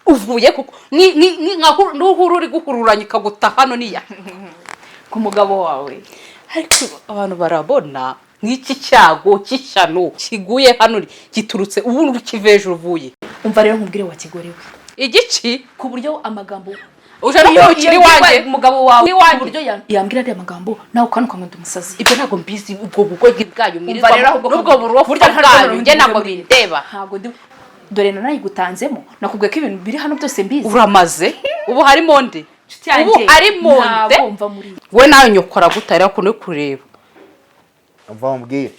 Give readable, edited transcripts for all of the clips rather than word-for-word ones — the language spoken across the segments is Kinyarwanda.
uvuye kuko ni nka nuhuru uri gukururanya ikaguta hano niya ku mugabo wawe. ariko abantu barabona nk'iki cyago cy'ishyano kiguye hano giturutse ubu kiveje uvuye. Umva rero nkubwire wakigorewe igici ku buryo amagambo uje no kuri wanjye umugabo wawe ku buryo yambwira ari amagambo nawe ukanuka ngo ndumusazi. ibyo ntago mbizi ubwo bugoryi bwanyu mwirizwa nubwo burofu bwanyu nge ntabwo bindeba. Ntago dore nanayigutanzemo nakubwiye ko ibintu biri hano byose mbizi. Uramaze ubu harimo nde ubu harimo nde we nawe nyokora gutari ko no kureba. Umva mbwire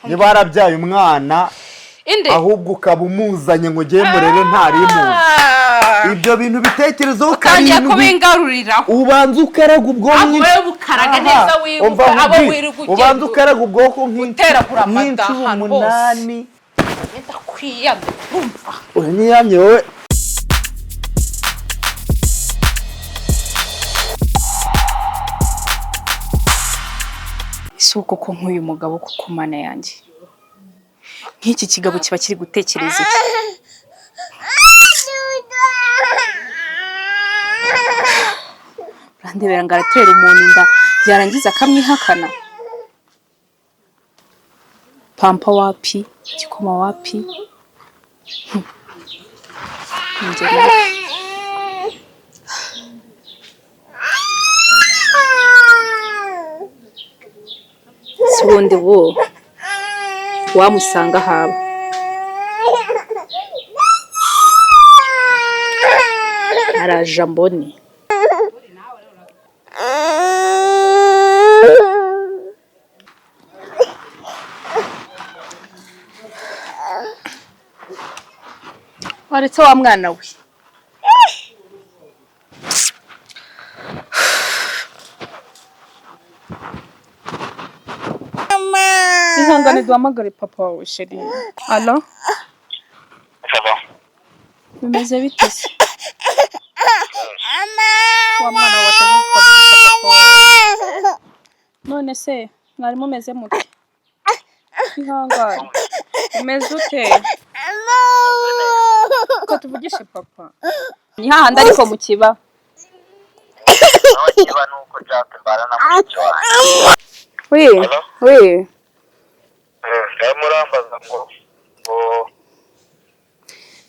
niba arabyaye umwana ahubwo ukaba umuzanye ngo ngiye murere ntarimu. Ibyo bintu bitekerezo kandi kubingarurira ubanza ukaraga ubwonko wowe bukaraga neza wibuka abo wiruguye ubanza ukaraga ubwonko nk'intera kuramata hano umunani ndakwiyamye urumva uranyiyamye wowe. Isuko ko nk'uyu mugabo kuko mana yanjye nk'iki kigabo kiba kiri gutekereza iki? Randebera ngaratera umuntu inda yarangiza akamwihakana. Pampa wapi gikoma wapi Subundi wo wamusanga haba araja mbone waretse wa mwana we. Ihangane duhamagare papa wawe sheri. Allo? Bimeze bite se? Wa mwana wataje papa. None se mwari mumeze mute? Ihangane. Umeze ute? Ko tuvugishe papa. Ni hahandi ariko mu kiba. Kiba nuko Jack barana mu kiba. Oui. Murambaza ngo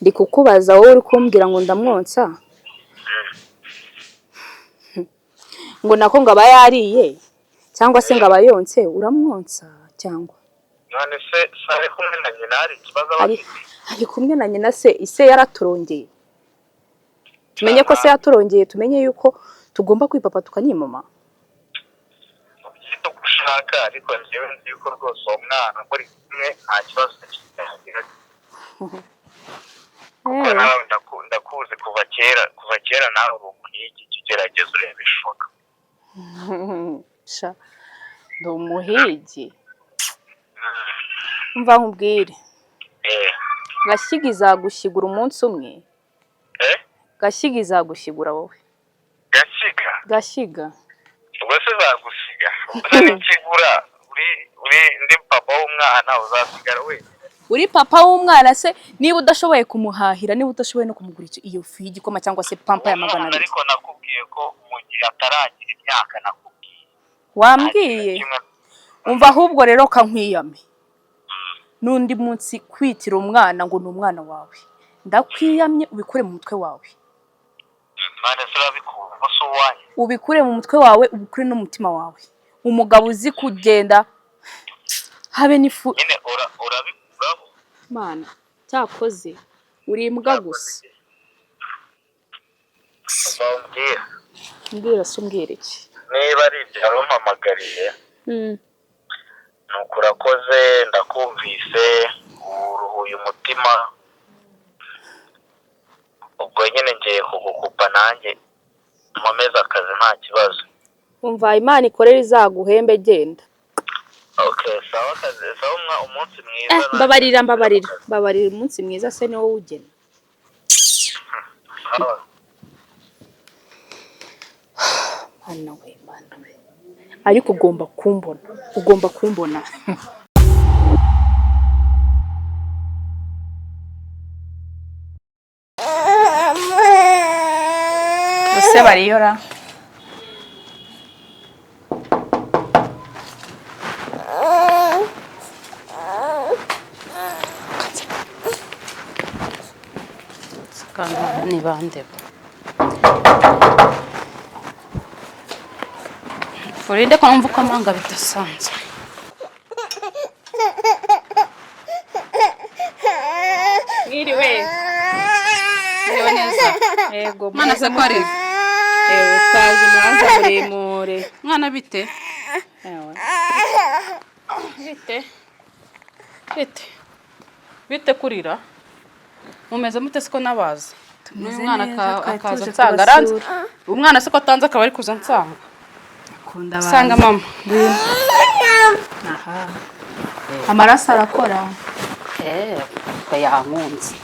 ndi kukubaza wowe uri kumbwira ngo ndamwonsa ngo nako ngaba yariye cyangwa se ngaba yonse uramwonsa cyangwa none se sare kumwe na nyina ari kibazo ari kumwe na nyina se ise yaraturongeye tumenye ko se yaturongeye tumenye yuko tugomba kwipapa tukanyimama gushaka ariko njyewe nzi yuko rwose uwo mwana muri kumwe nta kibazo kigira. Ndakuzi kuva kera nawe ubu nk'iki kigerageza ureba ishoka. Sha ndo umuhigi umva nkubwire Gashyiga izagushyigura umunsi umwe. Gashyiga izagushyigura wowe. Gashyiga ubwo zagusiga uzabikigura uri ndi papa w'umwana uzasigara wenyine. Uri papa w'umwana se niba udashoboye kumuhahira niba udashoboye no kumugura iyo fu y'igikoma cyangwa se pampa ya magana abiri. Ariko nakubwiye ko mu gihe ataragira imyaka nakubwiye. Wambwiye umva ahubwo rero kankwiyame nundi munsi kwitira umwana ngo ni umwana wawe ndakwiyamye ubikure mu mutwe wawe. Mane zirabikura muso wanye ubikure mu mutwe wawe ubikure no mutima wawe. Umugabo uzi kugenda habe nifu nyine urabikuraho mana cyakoze uri imbwa gusa. Mbwira se umbwire iki niba ari ibyo arompamagariye nuko urakoze ndakumvise uruhuye umutima ubwo nyine ngiye kugukupa nanjye nkomeza akazi nta kibazo. Umva Imana ikorera izaguhembe genda. Okay sawa kazi sawa umunsi mwiza. Mbabarira umunsi mwiza se ni wowe ugena. Mana we ariko ugomba kumbona se bariyora ni bande Furinde ko numva amanga bidasanzwe. Mwiriwe. Yewe neza. Yego. Mwana se ko ari. Twaje umuhanda muremure. Mwana bite? Ewe. Bite kurira? Mumeze mute siko nabazi? Tumeze Umwana neza, akaza nsanga aranze. Umwana se ko atanze akaba ari kuza nsanga. Akunda abantu. Sanga mama. Aha. Amaraso arakora. Yankunze.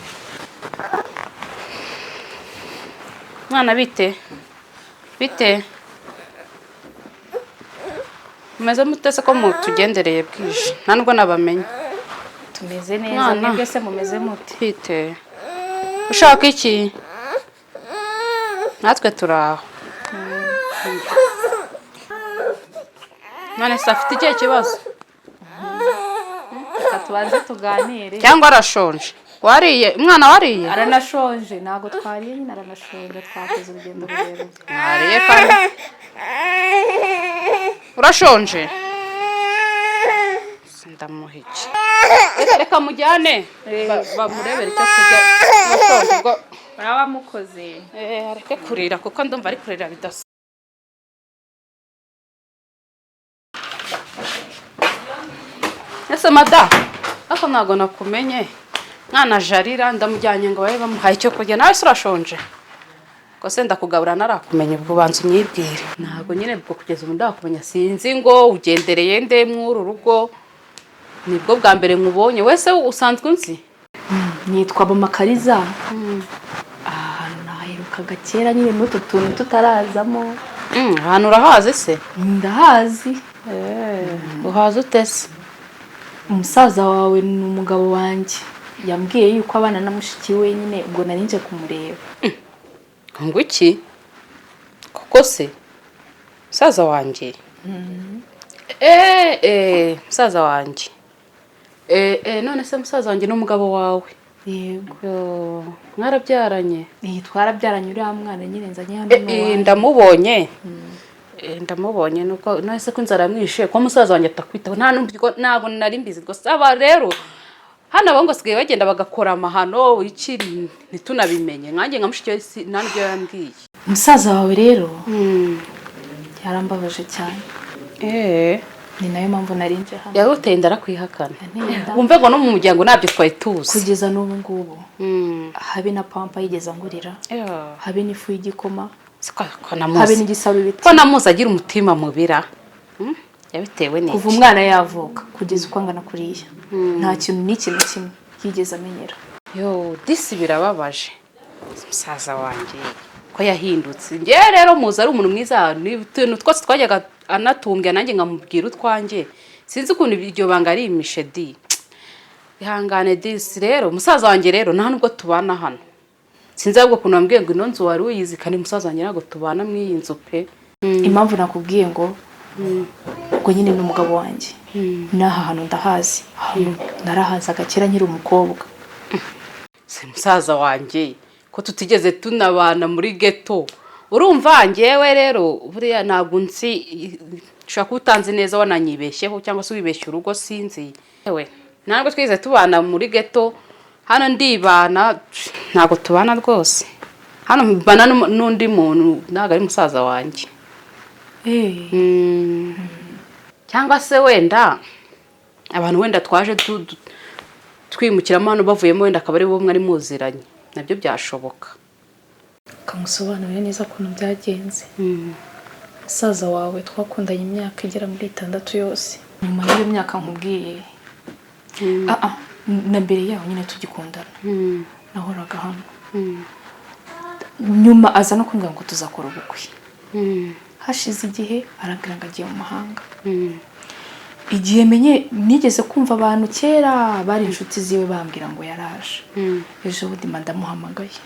Mwana bite? Mumeze mute se ko mutugendereye bwije? Nta nubwo nabamenye. Tumeze neza, mwebwe se mumeze mute? Bite. Ushaka iki? Natwe turaho. None se afite ikihe kibazo? Tubanze tuganire. Cyangwa arashonje? Wariye? Umwana wariye? Aranashonje, ntago twariye nyine aranashonje, twakoze urugendo rurerure. Wariye kandi. Urashonje? Sindamuhiki. Reka mujyane. Bamurebera icyo kurya. Urashonje ubwo Baraba mukoze. areke kurira kuko ndumva ari kurira bidasa. Ese mada, ako ntago nakumenye. Mwana jarira ndamujyanye ngo babe bamuhaye icyo kurya. Nawe se urashonje? Ko se ndakugabura narakumenye ubwo banza unyibwire. Ntago nyine bwo kugeza ubu ndakumenya sinzi ngo ugendereye nde mw'uru rugo. Nibwo bwa mbere nkubonye. Wese usanzwe unzi? Nitwa Bamakariza. Naherukaga kera nyine n'utu tuntu tutarazamo. Ahantu urahazi se? Ndahazi. Uhazi utese? Umusaza wawe ni umugabo wanjye. Yambwiye yuko abana na mushiki we nyine ubwo nari nje kumureba. Ngo iki? Kuko se musaza wanjye. Musaza wanjye. None se musaza wanjye n'umugabo wawe? Yego. Mwarabyaranye? Twarabyaranye uriya mwana nyine nzanye hano. Ndamubonye. Ndamubonye nuko nase ko inzara mwishe ko musaza wanjye atakwitaho ntago nari mbizi rwose. Aba rero hano abango sigaye bagenda bagakora amahano ikiri ntitunabimenye. Nkanjye nka mushiki we ntabyo yambwiye. Musaza wawe rero yarambabaje cyane. Ni nayo mpamvu nari nje hano. Yaruteye ndarakwihakana. Wumve ngo no mu muryango nabyo twari tuzi. Kugeza n'ubu ngubu. Habe na pampa yigeze angurira. Habe n'ifu y'igikoma. Habe n'igisabo ibiti. Ko namuzi agira umutima mubira. Yabitewe n'iki? Kuva umwana yavuka kugeza uko angana kuriya. Nta kintu n'ikintu kimwe yigeze amenyera. Disi birababaje. Musaza wanjye ko yahindutse. Nge rero muzi ari umuntu mwiza. N'ibintu twose twajyaga anatumbya nanjye nkamubwira utwanjye. Sinzi ukuntu iryo banga ari imishedi. Ihangane disi rero musaza wanjye rero nta nubwo tubana hano. Sinzi ahubwo kuntu wambwiye ngo ino nzu wari uyizi kandi musaza wanjye ntabwo tubana mw'iyi nzu pe. Impamvu nakubwiye ngo ubwo nyine n'umugabo wanjye. N'aha hantu ndahazi. Narahazaga kera nkiri umukobwa. Se musaza wanjye ko tutigeze tunabana muri ghetto. Urumva njyewe rero buriya ntabwo nzi ushaka utanze neza wananyibeshyeho cyangwa se wibeshye urugo sinzi. Yewe ntabwo twigeze tubana muri ghetto. Hano ndibana ntabwo tubana rwose. Hano mbana n'undi muntu ntabwo ari musaza wanjye. Cyangwa se wenda abantu wenda twaje twimukiramo hano bavuyemo wenda akaba ari bo mwari muziranye. Nabyo byashoboka. Kamusobanurire neza ukuntu byagenze. Musaza wawe twakundanye imyaka igera muri 6 yose. Nyuma y'iyo myaka nkubwiye. Na mbere yaho nyine tugikundana. Nahoraga hano. Nyuma aza no kumbwira ngo tuzakora ubukwe. Hashize igihe arabwira ngo agiye mu mahanga. Igihe menye nigeze kumva abantu kera bari inshuti ziwe bambwira ngo yaraje. Ejo budi ndamuhamagaye.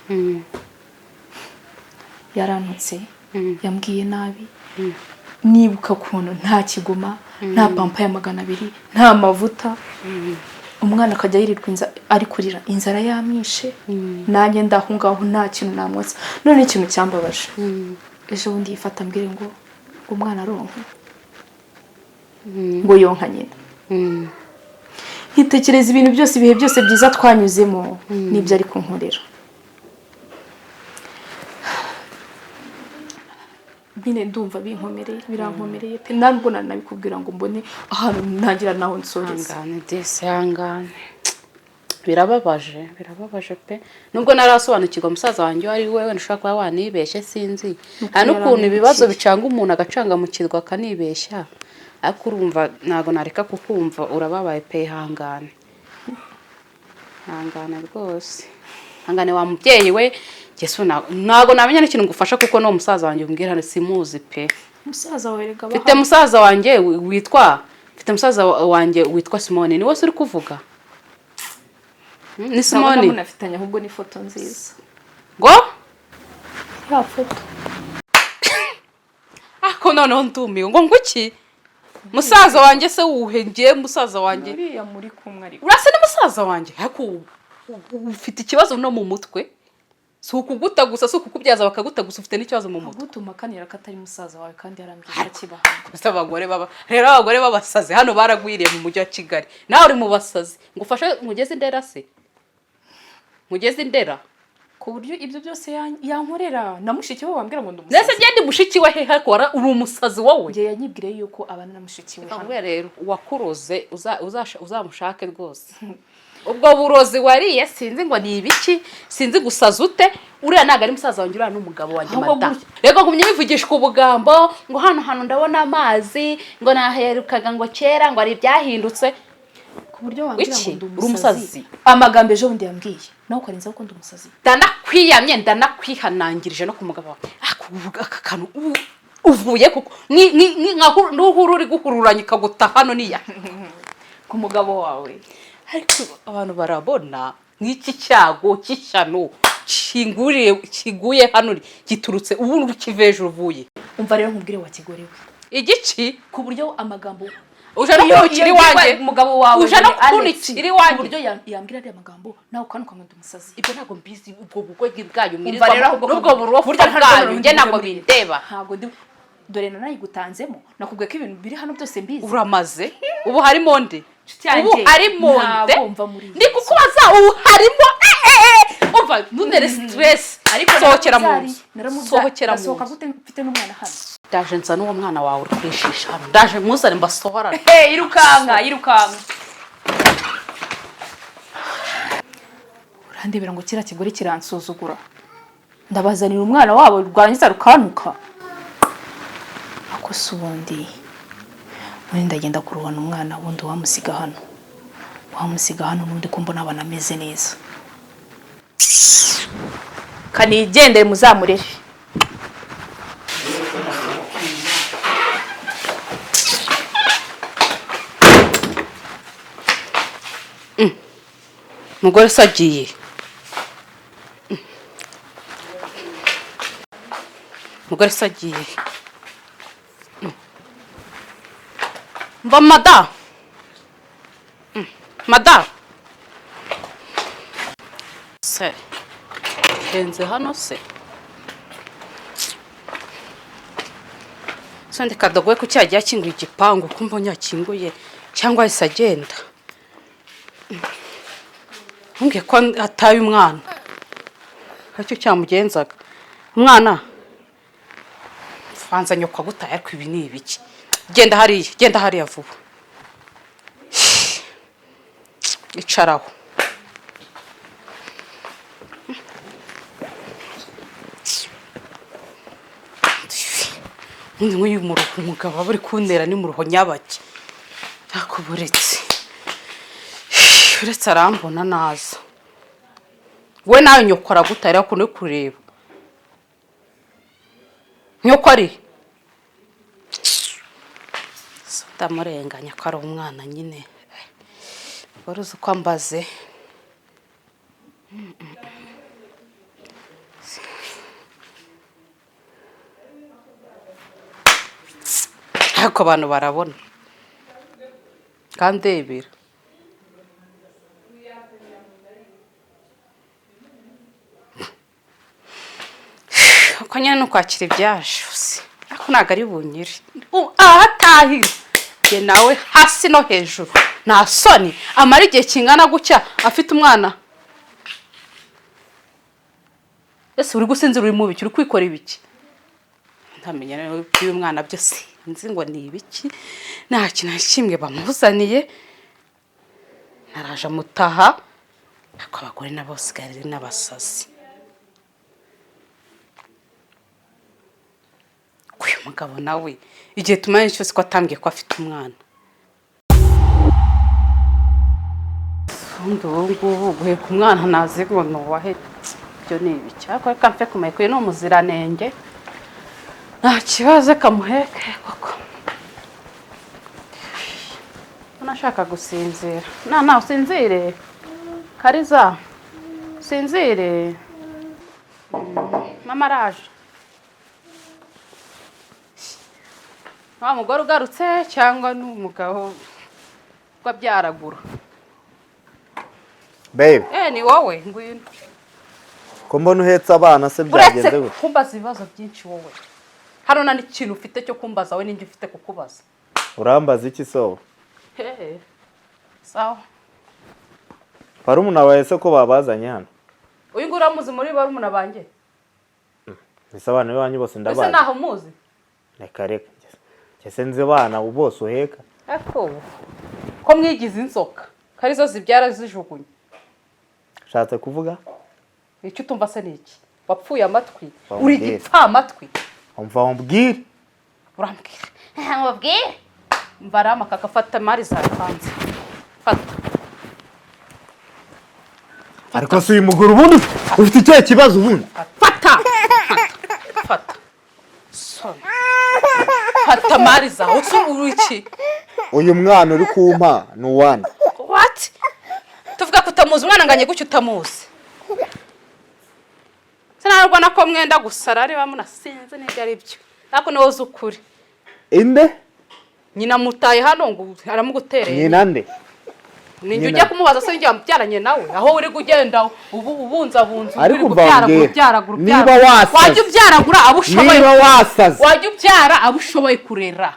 yarantutse yambwiye nabi nibuka ukuntu nta kigoma nta pampa ya 200 nta mavuta umwana akajya yirirwa ari kurira inzara yamwishe nanjye ndahungaho nta kintu namwotsa none ikintu cyambabaje ejo bundi yifata mbwire ngo umwana aronka ngo yonka nyina nkitekereza ibintu byose ibihe byose byiza twanyuzemo n'ibyo ari kunkorera bine ndumva binkomereye birankomereye pe ntabwo nanabikubwira ngo mbone ahantu ntagira naho nsoreza hangane birababaje pe nubwo narasobanukirwa musaza wanjye ari wewe nshaka kuba wanibeshye sinzi hari n'ukuntu ibibazo bicanga umuntu agacangamukirwa akanibeshya ariko urumva ntago nareka kukumva urababaye pe hangane rwose hangane wa mubyeyi we Yesu ntago namenya n'ikintu ngufasha kuko no musaza wanjye umbwira simuzi pe musaza wawe rega mfite musaza wanjye witwa Simone ni wese uri kuvuga ni Simone munafitanye ahubwo ni foto nziza ngo ya foto ako noneho ndumiwe ngo nguki musaza wanjye se wuhengeye musaza wanjye uriya muri kumwe ari urase ni musaza wanjye ariko ufite ikibazo no mu mutwe si ukuguta gusa si ukukubyaza bakaguta gusa ufite n'ikibazo mu mutwe gutuma kanira katari musaza wawe kandi yarambwiye kibaha gusa abagore babasaze hano baragwiriye mu mujyi wa Kigali nawe uri mu basazi ngufashe mugeze indera se mugeze indera ku buryo ibyo byose yankorera na mushiki we wambwira ngo ndumusazi nese gende mushiki we hehe akora uri umusazi wowe ngiye yanyibwire yuko abana na mushiki we hano rero wakuroze uzamushake rwose ubwo burozi wariye sinzi ngo ni ibiki sinzi gusaza ute uriya ntago ari musaza wanjye uriya n'umugabo wanjye mata rego ngumye bivugishwa ubugambo ngo hano ndabona amazi ngo naherukaga ngo kera ngo ari byahindutse ku buryo wambwira ngo ndumusazi amagambo ejo bundi yambwiye nawe ukarenza ko ndumusazi ndanakwiyamye ndanakwihanangirije no ku mugabo wawe aka kantu uvuye kuko n'uhuru uri guhururanya ikaguta hano niya ku mugabo wawe ariko abantu barabona nk'iki cyago cy'ishyano kiguye hano giturutse ubundi ukiveje uvuye umva rero nkubwire wakigorewe igici ku buryo amagambo uje no kunikira iwanjye umugabo wawe uje no kunikira iwanjye ku buryo yambwira ari amagambo nawe ukanuka ngo ndumusazi ibyo ntago mbizi ubwo bugoryi bwanyu mwirizwa n'ubwo burofu bwanyu njye ntabwo bindeba ntabwo dore nanayigutanzemo nakubwiye ko ibintu biri hano byose mbizi uramaze ubu harimo nde ubu harimo nde ndi kukubaza ubu harimo umva ntunere stress sohokera mu nzu sohokera mu nzu mfite n'umwana hano ndaje nza n'uwo mwana wawe uri kwishisha hano ndaje muzane mbasohorane irukanka urandebera ngo kira kigore kiransuzugura ndabazanira umwana wabo rwangiza rukanuka ako subundi ndagenda kuruhana umwana wundi wamusiga hano n'undi ko mbona abana ameze neza kanigendere muzamurere umugore se agiye umugore se agiye mba mada se genze hano se sonde kadogoye ko cyagiye akinguye igipangu kumva nyakinguye cyangwa ahise agenda ntumbwiye ko ataye umwana aricyo cyamugenzaga umwana fanza nyoko agutaye ariko ibi ni ibiki genda hariya vuba icaraho nk'uyu muruho umugabo aba uri kuntera ni mu ruho nyabaki yakuburetse uretse arambona naza we nawe nyoko aragutari ariko uri kureba nyoko ari ndamurenganya ko ari umwana nyine wari uzi uko ambaze ariko abantu barabona kandi ndebera uko nyine no kwakira ibyaje ariko ntabwo ari bunyire ahatahira njye nawe hasi no hejuru nta soni amara igihe kingana gutya afite umwana. Ese uri gusinzira uri mu biki uri kwikora ibiki? Ntamenya rero uyu mwana byose nzi ngo ni ibiki nta kintu kimwe bamuzaniye naraje mutaha ako abagore nabo sigarire n'abasazi. Uyu mugabo nawe igihe tumanye cyose ko atambwiye ko afite umwana. Ngubu guhe ku mwana nazi ngo nuwahe byo ni ibiki ariko reka mfe kumayikuye no muziranenge nta kibazo kamuheke koko. Unashaka gusinzira na usinzire Kariza sinzire mama araje. Wa mugore ugarutse cyangwa n'umugabo wabyaragura? Babe ni wowe ngwino ko mbona uhetse abana se byagenze gute? Kumbaza ibibazo byinshi wowe hano nta n'ikintu ufite cyo kumbaza we n'indi ufite kukubaza. Urambaza iki so? Sawa Barumuna bawe se ko babazanye hano? Uyu ngura muzi muri barumuna banjye? Ese abana banyu bose ndabaza. Ese naho muzi? Reka reka. Ese nzi bana bose uheka. Ako ko mwigize inzoka Karizo zibyara zijugunye. Shatse kuvuga? Icyo utumva se niki? Wapfuye amatwi? Uri gipfa amatwi? Umva umbwire. Urambwira. Mubwire. Mbarama kakafata mari za kanze. Fata. Ariko se uyu mugore ubundi ufite icyo kibazo ubundi? Fata. Fata. Sorry. Fata mari za uruki. Uyu mwana uri kumpa ni uwande. What? Tuvuga ko utamuzi umwana nganye gucyo utamuzi. Sinarwa nako mwenda gusara ari bamunasinze n'ibyo ari byo. Nako niwo zukuri. Inde? Nyina mutaye hano ngo aramugutereye. Nyina nde? Ninjye ujya kumubaza se njya mubyaranye nawe aho uri kugenda ubunza uri kubyaragura. Niba wasaze. Wajya ubyaragura abushoboye. Niba wasaze. Wajya ubyara abushoboye kurera.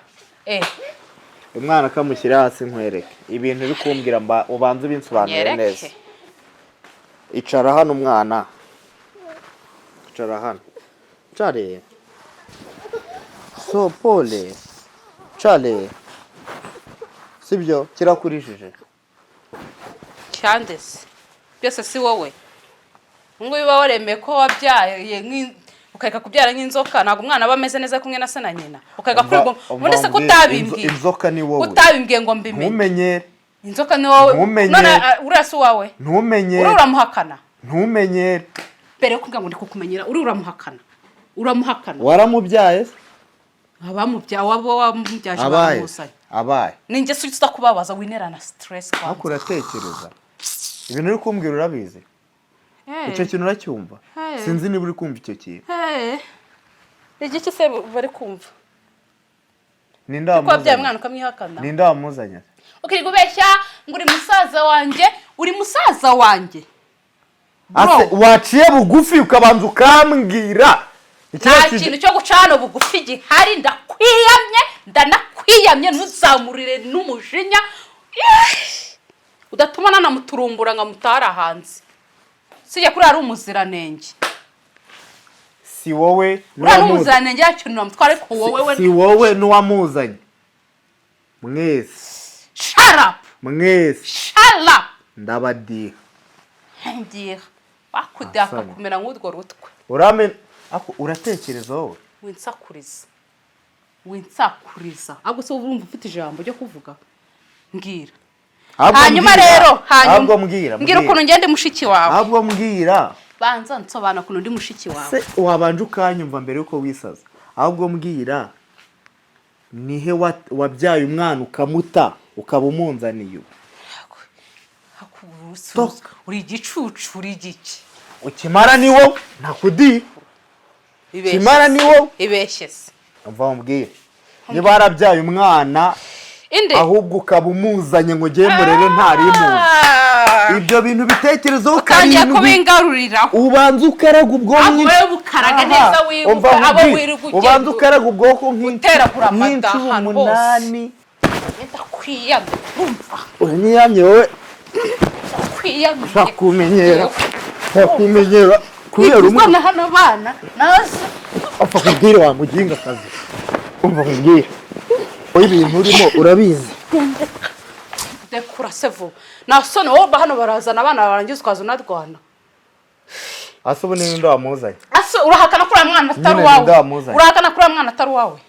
Umwana kamushyira hasi nkwereke. Ibintu bikumbwira ubanze binsobanurire neza. Icara hano umwana. Icara hano. Chale. So pole. Chale. Sibyo kirakurishije. Cyandese. Byose si wowe. Ngo biba waremeye ko wabyaye ukayeka kubyara nk'inzoka ntago umwana aba ameze neza kumwe na se na nyina ukayeka kwirwa ubundi se kutabimbwiye inzoka ni wowe utabimbwiye ngo mbimenye ntumenye inzoka ni wowe none urase wawe ntumenye uramuhakana ntumenye mbere yo kuvuga ngo ndi kukumenyera uramuhakana waramubyaye abamubyaye wabo wamubyaje bamusanye abaye ninjye suza kubabaza winerana stress kwa akuratekereza ibintu uri kumbwira urabizi icyo kintu uracyumva sinzi niba uri kumva icyo kintu igiki se bari kumva ninda wamuzanye ko bya mwana ukamwihakana ninda wamuzanye ukiri gubeshya ngo uri musaza wanjye ase waciye bugufi ukabanza ukambwira nta kintu cyo gucana bugufi gihari ndanakwiyamye ntuzamurire n'umujinya udatuma nanamuturumbura ngo mutara hanze sije kuri ari umuziranenge si wowe n'umuziranenge yacyunura mutware ko wowe si wowe n'uwamuzanye mwese shut up ndabadiha ndiha bakudaka kumera nk'udwo rutwe urame uratekereza wowe winsakuriza ahubwo se urumva ufite ijambo ryo kuvuga mbwira hanyuma rero mbwira ukuntu ngende mushiki wawe ahubwo mbwira banza nsobanura ukuntu ndi mushiki wawe se wabanje ukanyumva mbere yuko wisaza ahubwo mbwira nihe wabyaye umwana ukamuta ukaba umunzaniye uri igicucu uri igiki ukimara ni wo ntakudi kimara ni wo ibeshye se umva mbwira niba warabyaye umwana ahubwo ukaba umuzanye ngo ugiye murere ntarimuzi. Ibyo bintu bitekerezo ukangiye kubingarurira ubanza ukaraga ubwonko bukaraga neza wibuka abo wirirwa ubanza ukaraga ubwonko nk'iteragura amata hano hose ndakwiyamye urumva uranyiyamye wowe ndakwiyamye shakumenyera kubera umwana hano bana naza apfa kubwire wa muginga kazi umva kubwire oyi ibintu urimo urabizi dekura sevu nasone wowe hano barazana abana barangiza ukazana Rwanda aso bunini ndo amuzanye aso urahakana kuri mwana atari wawe urahakana kuri mwana atari wawe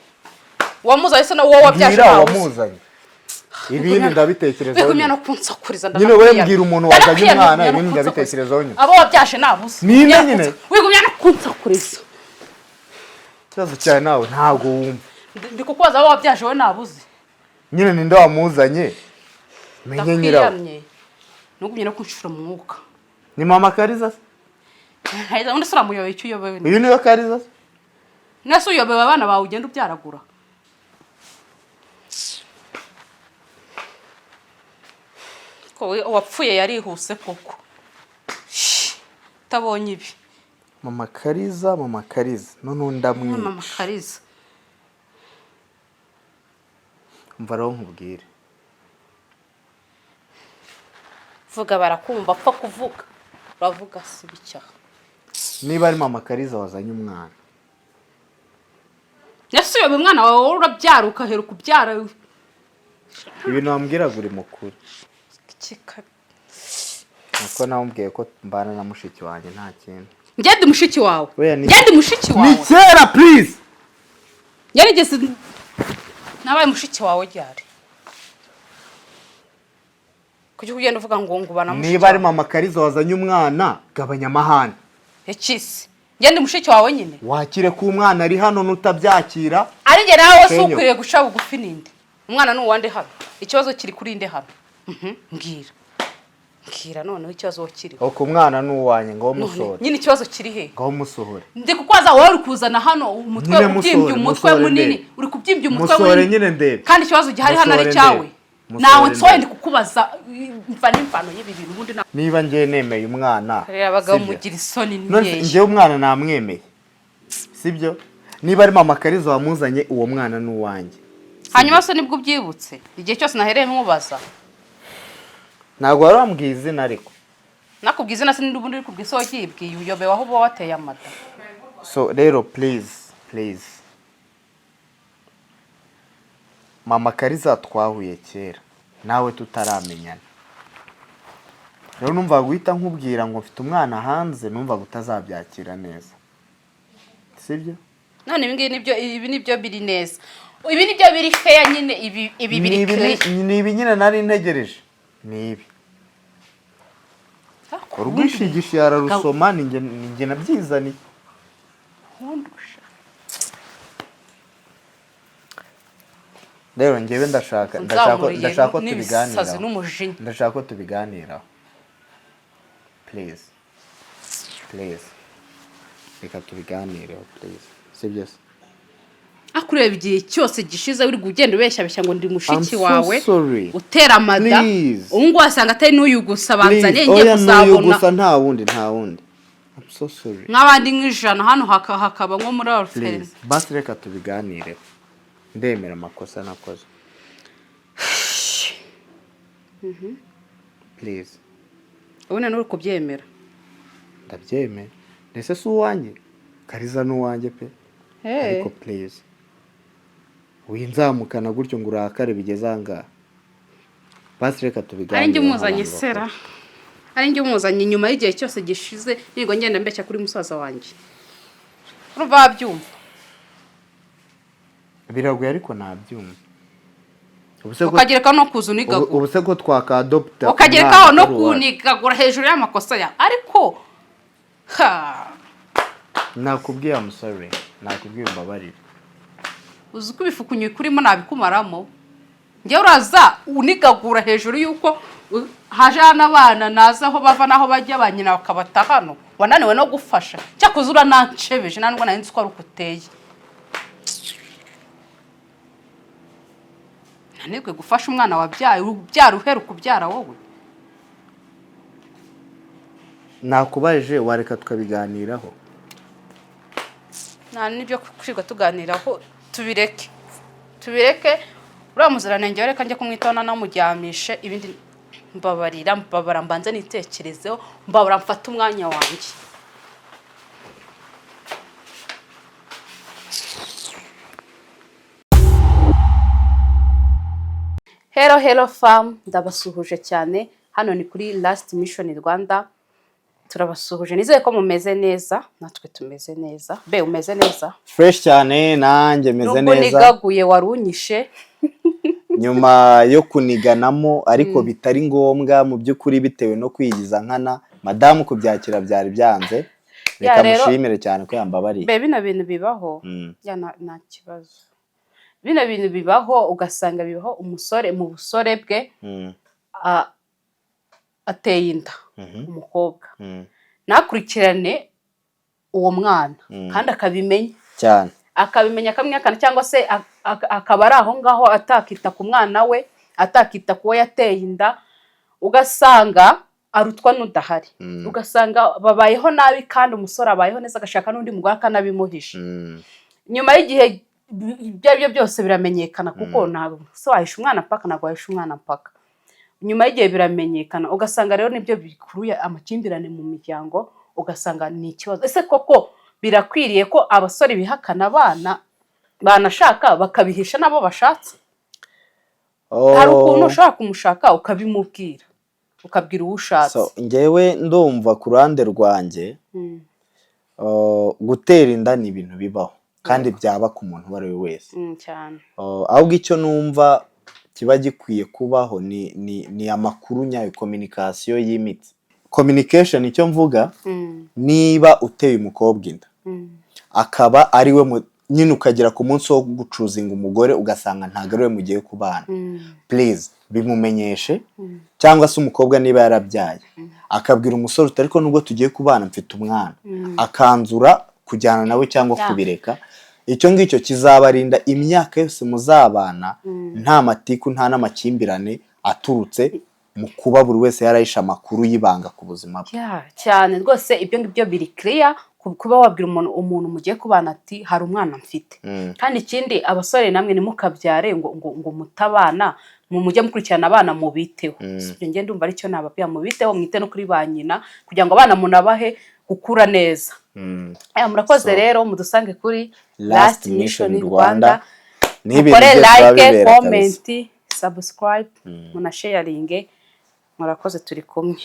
wamuzaye se na wowe wabyaje wamuzanye ibindi ndabitekerezaho bikumya no kunsakuriza nyine we mbwira umuntu wazanye umwana ibindi ndabitekerezaho nyine abo wabyaje nabuze nyine wikumya no kunsakuriza cyazo cyane nawe ntago wumva ndi kukubaza abo wabyaje we nabuze nyine ninde wamuzanye menye nyirawo nugumye no kunshura mu mwuka ni mama Kariza haiza undi sura muyobe icyo uyobewe uyu niwe Kariza nase uyobewe abana bawe ugenda ubyaragura ko wapfuye yarihuse koko tabonye ibi mama Kariza none ndamwica mama Kariza umva raho nkubwire vuga barakumva apfa kuvuga uravuga si bicyaha niba ari mama Kariza wazanye umwana nasuye umwana wawe urabyara ukahera kubyara ibintu wambwiraga uri mukuru nuko nawumbwiye ko mbana na mushiki wanjye nta kintu ngende mushiki wawe ngende mushiki wawe ni kera please yarigeze nabaye mushiki wawe ryari kujya kugenda uvuga ngo bana mushiki niba ari mama Kariza wazanye umwana gabanya amahane ekisi ngende mushiki wawe nyine wakire ku umwana ari hano nutabyakira ari nge nawe se ukwiriye guca bugufi ninde umwana n'uwande hano ikibazo kiri kuri inde hano mbwira noneho ikibazo kiri uko umwana n'uwanye ngo musore nyine ikibazo kiri he ngo musohore ndi kukwaza wowe uri kuzana hano umutwe ubyimbye umutwe munini uri kubyimbye umutwe munini nyine ndebe kandi ikibazo gihari hano ari cyawe nawe nsoye ndi kukubaza mva n'imvano y'ibi bintu ubundi niba ngiye nemeye umwana abagabo mugira isoni niyeje ngiye umwana namwemeye sibyo niba ari mama Kariza wamuzanye uwo mwana n'uwanjye hanyuma se nibwo ubyibutse igihe cyose nahereye nkubaza ntabwo wari wambwiye izina ariko nakubwiye izina se n'ubundi uri kubwisa wakibwiye uyobewe aho uba wateye amata so rero please mama Kariza twahuye kera nawe tutaramenyana rero numva guhita nkubwira ngo mfite umwana hanze numva gutazabyakira neza sibyo none ibi nibyo biri neza ibi nibyo biri fair nyine ibi biri ni ibi nyine nari ntegereje ni ibi urwishigisha yararusoma ninjye nabyizaniye rero ngewe ndashaka ko tubiganiraho ndashaka ko tubiganiraho please reka tubiganireho please sibyo se akureba igihe cyose gishize uri kugenda ubeshya ngo ndi mushiki wawe utera amada ubu wasanga atari n'uyu gusa banzanye ngiye kuzabona gusa nta wundi I'm so sorry nk'abandi nk'ijana hano hakaba nko muri orphelinat basi reka tubiganireho ndemera amakosa nakoze please ubona n'uri kubyemera ndabyemera ndetse si uwanjye Kariza n'uwanjye pe ariko please winzamukana gutyo ngo urakare bigeze ahangaha basi reka tubiganire ari njye umuzanye sera ari njye umuzanye nyuma y'igihe cyose gishize nigo ngenda mbeshya kuri musaza wanjye urumva wabyumva biraguye ariko nabyumva ukagereka no kuza unigagura ubu se ko twakadopta ukagerekaho no kunigagura hejuru y'amakosa ya ariko nakubwiye amusore nakubwiye umbabarire uzi ko ibifukunye kurimo nabikumaramo njye uraza unigagura hejuru yuko haje n'abana naza aho bava naho bajya banyina bakabata hano wananiwe no gufasha cyakoze uranancebeje nandwa nari nzi ko ari ukuteye nanebwe gufasha umwana wabyaye ubyara uheruka ubyara wowe. Nakubaje wareka tukabiganiraho. Nta nibyo kwiga tuganiraho, tubireke uriya muziranenge reka njye kumwitona namuryamishe, ibindi mbabara mbanze nitekerezeho, mbabara mfata umwanya wanjye. Hello fam, ndabasuhuje cyane. Hano ni kuri Last Mission Rwanda. Turabasuhuje, nizeye ko mumeze neza, natwe tumeze neza. Be umeze neza? Fresh cyane, nanjye meze neza. Nubwo nigaguye warunyishe. Nyuma yo kuniganamo ariko bitari ngombwa mu by'ukuri bitewe no kwigiza nkana, madamu kubyakira byari byanze. Reka mushimire cyane ko yambabariye. Be bino bintu bibaho, ya nta kibazo. Bino bintu bibaho, ugasanga bibaho umusore mu busore bwe ateye inda umukobwa, nakurikirane uwo mwana kandi akabimenya cyane, akabimenya akamwakana, cyangwa se akaba ari aho ngaho atakita ku mwana we, atakita kuwo yateye inda, ugasanga arutwa n'udahari, ugasanga babayeho nabi kandi umusore abayeho neza agashaka n'undi mugore akanabimuhisha. Nyuma y'igihe ibyo byose biramenyekana, kuko ntabwo se wahisha umwana mpaka, ntabwo wahisha umwana mpaka. Nyuma y'igihe biramenyekana, ugasanga rero nibyo bikuruye amakimbirane mu miryango, ugasanga ni ikibazo. Ese koko birakwiriye ko abasore bihakana abana banashaka bakabihisha nabo bashatse? Hari ukuntu ushaka kumushaka ukabimubwira, ukabwira uwo ushatse. Ngewe ndumva ku ruhande rwanjye gutera inda ni ibintu bibaho kandi byaba ku muntu uwo ari we wese cyane. Ahubwo icyo numva kiba gikwiye kubaho ni amakuru nyayo, communication yimitse. Communication icyo mvuga, niba uteye umukobwa inda akaba ari we nyine ukagera ku munsi wo gucuzinga umugore ugasanga ntago ari we mugiye kubana, please bimumenyeshe. Cyangwa se umukobwa niba yarabyaye akabwira umusore utari ko nubwo tugiye kubana mfite umwana, akanzura kujyana nawe cyangwa kubireka. Icyo ngicyo kizabarinda imyaka yose muzabana nta matiku nta n'amakimbirane aturutse mu kuba buri wese yarahisha amakuru y'ibanga ku buzima bwe. Cyane rwose, ibyo ngibyo biri clear, kuba wabwira umuntu mugiye kubana ati hari umwana mfite. Kandi ikindi, abasore namwe nimukabyare ngo mutabana, mujye mukurikirana abana mubiteho. Ngende ndumva aricyo nababwira, mubiteho, mwite no kuri ba nyina kugira ngo abana munabahe gukura neza. Murakoze rero, mudusange kuri Last Mission Rwanda. Mukore like, comment, subscribe, munasharinge. Murakoze, turi kumwe.